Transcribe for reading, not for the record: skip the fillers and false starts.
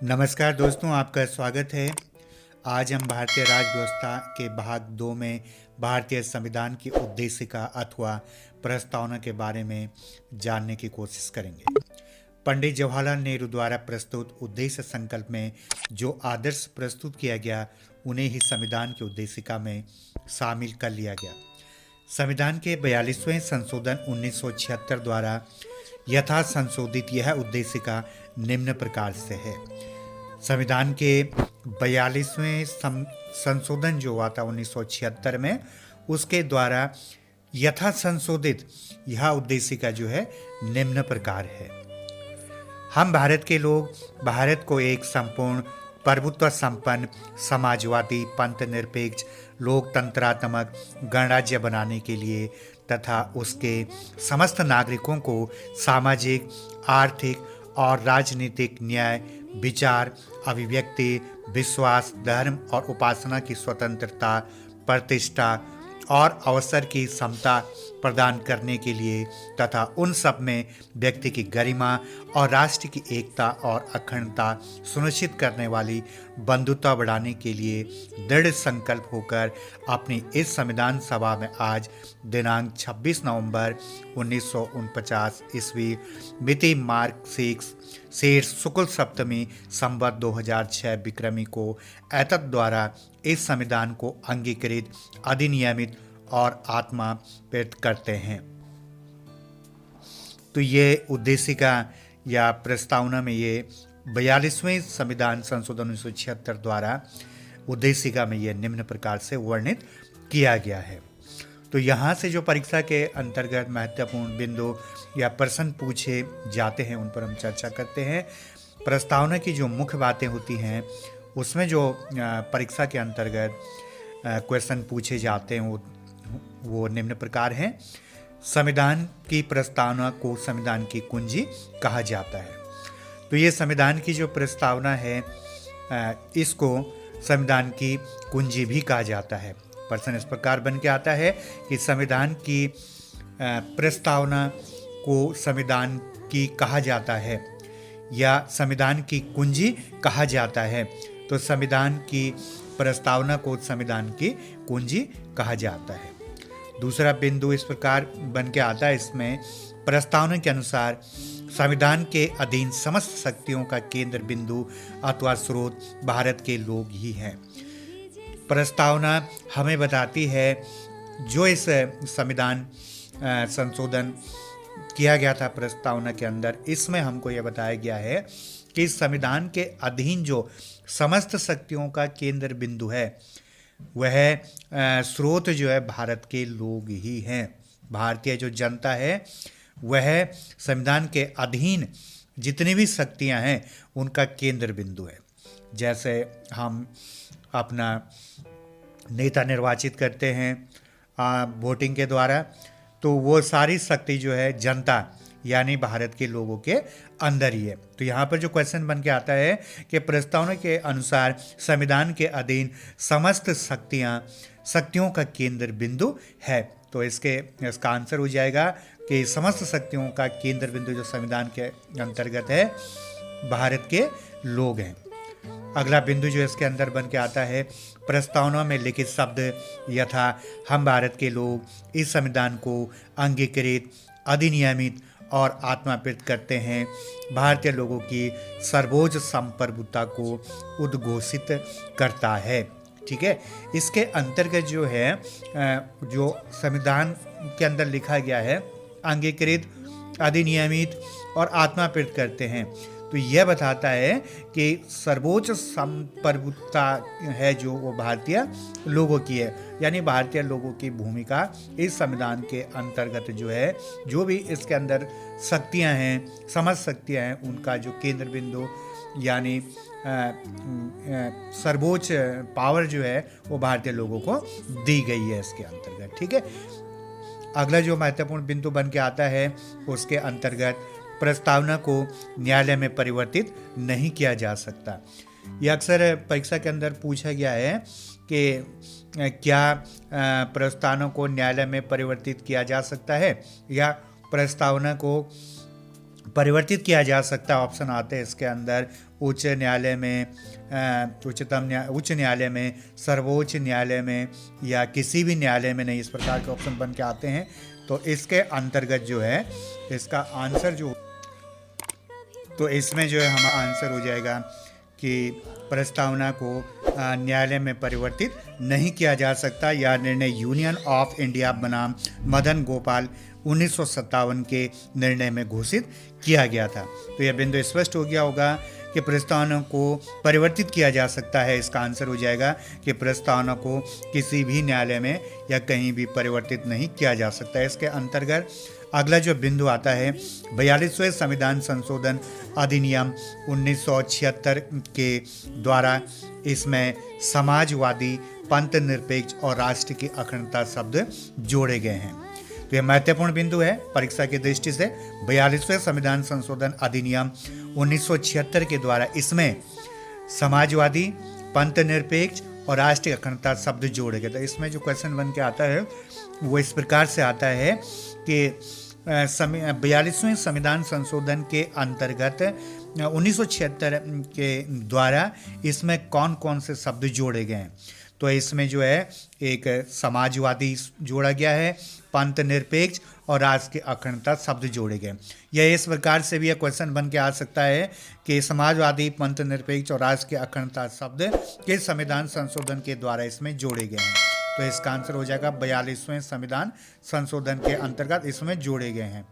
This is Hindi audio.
नमस्कार दोस्तों, आपका स्वागत है। आज हम भारतीय राज्य व्यवस्था के भाग 2 में भारतीय संविधान की उद्देशिका अथवा प्रस्तावना के बारे में जानने की कोशिश करेंगे। पंडित जवाहरलाल नेहरू द्वारा प्रस्तुत उद्देश्य संकल्प में जो आदर्श प्रस्तुत किया गया, उन्हें ही संविधान की उद्देशिका में शामिल कर लिया गया। संविधान के 42वें संशोधन 1976 द्वारा यथा संशोधित यह उद्देशिका निम्न प्रकार से है। संविधान के 42वें संशोधन जो हुआ था 1976 में, उसके द्वारा यथा संशोधित यह उद्देशिका जो है निम्न प्रकार है। हम भारत के लोग भारत को एक संपूर्ण प्रभुत्व संपन्न समाजवादी पंथ निरपेक्ष लोकतंत्रात्मक गणराज्य बनाने के लिए तथा उसके समस्त नागरिकों को सामाजिक, आर्थिक और राजनीतिक न्याय, विचार, अभिव्यक्ति, विश्वास, धर्म और उपासना की स्वतंत्रता, प्रतिष्ठा और अवसर की समता प्रदान करने के लिए तथा उन सब में व्यक्ति की गरिमा और राष्ट्र की एकता और अखंडता सुनिश्चित करने वाली बंधुता बढ़ाने के लिए दृढ़ संकल्प होकर अपनी इस संविधान सभा में आज दिनांक 26 नवंबर 1949 ईस्वी मिति मार्ग 6 शेर शुक्ल सप्तमी संवत 2006 विक्रमी को एतद द्वारा इस संविधान को अंगीकृत, अधिनियमित और आत्मा प्रेरित करते हैं। तो ये उद्देशिका या प्रस्तावना में ये 42वें संविधान संशोधन 1976 द्वारा उद्देशिका में ये निम्न प्रकार से वर्णित किया गया है। तो यहाँ से जो परीक्षा के अंतर्गत महत्वपूर्ण बिंदु या प्रश्न पूछे जाते हैं, उन पर हम चर्चा करते हैं। प्रस्तावना की जो मुख्य बातें होती हैं, उसमें जो परीक्षा के अंतर्गत क्वेश्चन पूछे जाते हैं वो निम्न प्रकार हैं। संविधान की प्रस्तावना को संविधान की कुंजी कहा जाता है। तो ये संविधान की जो प्रस्तावना है, इसको संविधान की कुंजी भी कहा जाता है। प्रश्न इस प्रकार बन के आता है कि संविधान की प्रस्तावना को संविधान की कहा जाता है या संविधान की कुंजी कहा जाता है। तो संविधान की प्रस्तावना को संविधान की कुंजी कहा जाता है। दूसरा बिंदु इस प्रकार बन के आता है, इसमें प्रस्तावना के अनुसार संविधान के अधीन समस्त शक्तियों का केंद्र बिंदु अथवा स्रोत भारत के लोग ही हैं। प्रस्तावना हमें बताती है, जो इस संविधान संशोधन किया गया था प्रस्तावना के अंदर, इसमें हमको यह बताया गया है कि संविधान के अधीन जो समस्त शक्तियों का केंद्र बिंदु है, वह स्रोत जो है भारत के लोग ही हैं। भारतीय जो जनता है, वह संविधान के अधीन जितनी भी शक्तियां हैं, उनका केंद्र बिंदु है। जैसे हम अपना नेता निर्वाचित करते हैं वोटिंग के द्वारा, तो वो सारी शक्ति जो है जनता यानी भारत के लोगों के अंदर ही है। तो यहाँ पर जो क्वेश्चन बन के आता है कि प्रस्तावना के अनुसार संविधान के अधीन समस्त शक्तियों का केंद्र बिंदु है। तो इसका आंसर हो जाएगा कि समस्त शक्तियों का केंद्र बिंदु जो संविधान के अंतर्गत है, भारत के लोग हैं। अगला बिंदु जो इसके अंदर बन के आता है, प्रस्तावना में लिखित शब्द यथा हम भारत के लोग इस संविधान को अंगीकृत, अधिनियमित और आत्माप्रेरित करते हैं, भारतीय लोगों की सर्वोच्च संप्रभुता को उद्घोषित करता है। ठीक है, इसके अंतर्गत जो है, जो संविधान के अंदर लिखा गया है, अंगीकृत, अधिनियमित और आत्माप्रेरित करते हैं, तो यह बताता है कि सर्वोच्च संप्रभुता है जो वो भारतीय लोगों की है। यानी भारतीय लोगों की भूमिका इस संविधान के अंतर्गत जो है, जो भी इसके अंदर शक्तियां हैं, समस्त शक्तियां हैं, उनका जो केंद्र बिंदु यानी सर्वोच्च पावर जो है, वो भारतीय लोगों को दी गई है इसके अंतर्गत। ठीक है, अगला जो महत्वपूर्ण बिंदु बन के आता है, उसके अंतर्गत प्रस्तावना को न्यायालय में परिवर्तित नहीं किया जा सकता। यह अक्सर परीक्षा के अंदर पूछा गया है कि क्या प्रस्तावना को न्यायालय में परिवर्तित किया जा सकता है या प्रस्तावना को परिवर्तित किया जा सकता है। ऑप्शन आते हैं इसके अंदर उच्च न्यायालय में, उच्च न्यायालय में, सर्वोच्च न्यायालय में या किसी भी न्यायालय में नहीं, इस प्रकार के ऑप्शन बन के आते हैं। तो इसके अंतर्गत जो है इसका आंसर जो, तो इसमें जो है हमारा आंसर हो जाएगा कि प्रस्तावना को न्यायालय में परिवर्तित नहीं किया जा सकता। यह निर्णय यूनियन ऑफ इंडिया बनाम मदन गोपाल 1957 के निर्णय में घोषित किया गया था। तो यह बिंदु स्पष्ट हो गया होगा कि प्रस्तावना को परिवर्तित किया जा सकता है। इसका आंसर हो जाएगा कि प्रस्तावना को किसी भी न्यायालय में या कहीं भी परिवर्तित नहीं किया जा सकता है। इसके अंतर्गत अगला जो बिंदु आता है 42वें संविधान संशोधन अधिनियम 1976 के द्वारा इसमें समाजवादी, पंथ निरपेक्ष और राष्ट्र की अखंडता शब्द जोड़े गए हैं। तो यह महत्वपूर्ण बिंदु है परीक्षा की दृष्टि से। 42वें संविधान संशोधन अधिनियम 1976 के द्वारा इसमें समाजवादी, पंथ निरपेक्ष और राष्ट्रीय अखंडता शब्द जोड़े गए। तो इसमें जो क्वेश्चन बन के आता है वो इस प्रकार से आता है कि 42वें संविधान संशोधन के अंतर्गत 1976 के द्वारा इसमें कौन कौन से शब्द जोड़े गए हैं। तो इसमें जो है एक समाजवादी जोड़ा गया है, पंथ निरपेक्ष और राष्ट्र की अखंडता शब्द जोड़े गए। यह इस प्रकार से भी यह क्वेश्चन बन के आ सकता है कि समाजवादी, पंथ निरपेक्ष और राष्ट्र की अखंडता शब्द के संविधान संशोधन के द्वारा इसमें जोड़े गए हैं। तो इसका आंसर हो जाएगा 42वें संविधान संशोधन के अंतर्गत इसमें जोड़े गए हैं।